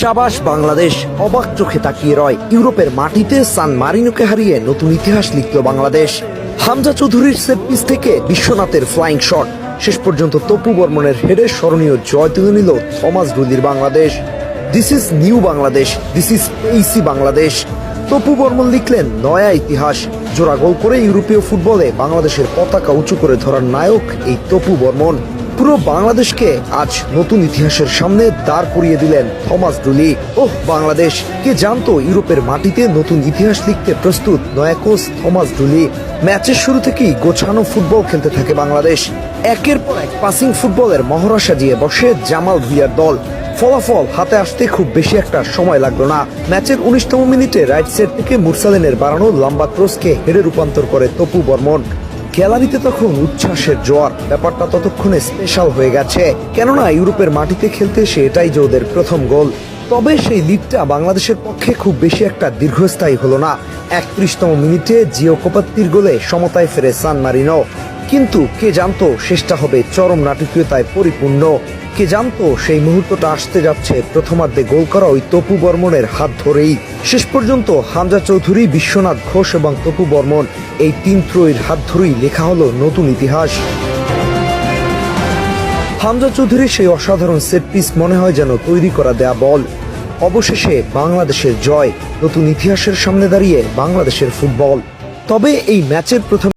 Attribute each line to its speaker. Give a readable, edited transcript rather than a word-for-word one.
Speaker 1: সাবাস বাংলাদেশ, অবাক চোখে তাকিয়ে রয়। ইউরোপের মাটিতে সান মারিনোকে হারিয়ে নতুন ইতিহাস লিখল বাংলাদেশ। হামজা চৌধুরীর সেট পিস থেকে বিশ্বনাথের ফ্লাইং শট, শেষ পর্যন্ত তপু বর্মনের হেডে স্মরণীয় জয় তুলে নিল থমাস ডুলির Bangladesh. This is new Bangladesh, this is pacy Bangladesh. Topu Barman লিখলেন নয়া ইতিহাস। জোড়া গোল করে ইউরোপীয় ফুটবলে বাংলাদেশের পতাকা উঁচু করে ধরার নায়ক এই তপু বর্মন। পুরো বাংলাদেশকে আজ নতুন ইতিহাসের সামনে দাঁড় করিয়ে দিলেন থমাস ডুলি। ওহ বাংলাদেশ, কে জানতো ইউরোপের মাটিতে নতুন ইতিহাস লিখতে প্রস্তুত নয়া কোচ থমাস ডুলি। ম্যাচের শুরু থেকেই গোছানো ফুটবল খেলতে থাকে বাংলাদেশ। একের পর এক পাসিং ফুটবলের মহড়া সাজিয়ে বসে জামাল ভুঁইয়ার দল। ফলাফল হাতে আসতে খুব বেশি একটা সময় লাগলো না। ম্যাচের 19তম মিনিটে রাইট সাইড থেকে মুরসালিনের বাড়ানো লম্বা ক্রসকে হেডে রূপান্তর করে তপু বর্মন। গ্যালারিতে তখন উচ্ছ্বাসের জোয়ার। ব্যাপারটা ততক্ষণে স্পেশাল হয়ে গেছে, কেননা ইউরোপের মাটিতে খেলতে এসে এটাই যে ওদের প্রথম গোল। তবে সেই লিডটা বাংলাদেশের পক্ষে খুব বেশি একটা দীর্ঘস্থায়ী হলো না। 31তম মিনিটে জিও কোপাত্তির গোলে সমতায় ফেরে সান মারিনো। কিন্তু কে জানতো শেষটা হবে চরম নাটকীয়তায় পরিপূর্ণ। কে জানতো সেই মুহূর্তটা আসতে যাচ্ছে প্রথমার্ধে গোল করা ওই তপু বর্মনের হাত ধরেই। শেষ পর্যন্ত হামজা চৌধুরী, বিশ্বনাথ ঘোষ এবং তপু বর্মন এই তিন ত্রয়ীর হাত ধরেই লেখা হলো নতুন ইতিহাস। হামজা চৌধুরীর সেই অসাধারণ সেট পিস মনে হয় যেন তৈরি করা দেয়া বল। অবশেষে বাংলাদেশের জয়, নতুন ইতিহাসের সামনে দাঁড়িয়ে বাংলাদেশের ফুটবল। তবে এই ম্যাচের প্রথম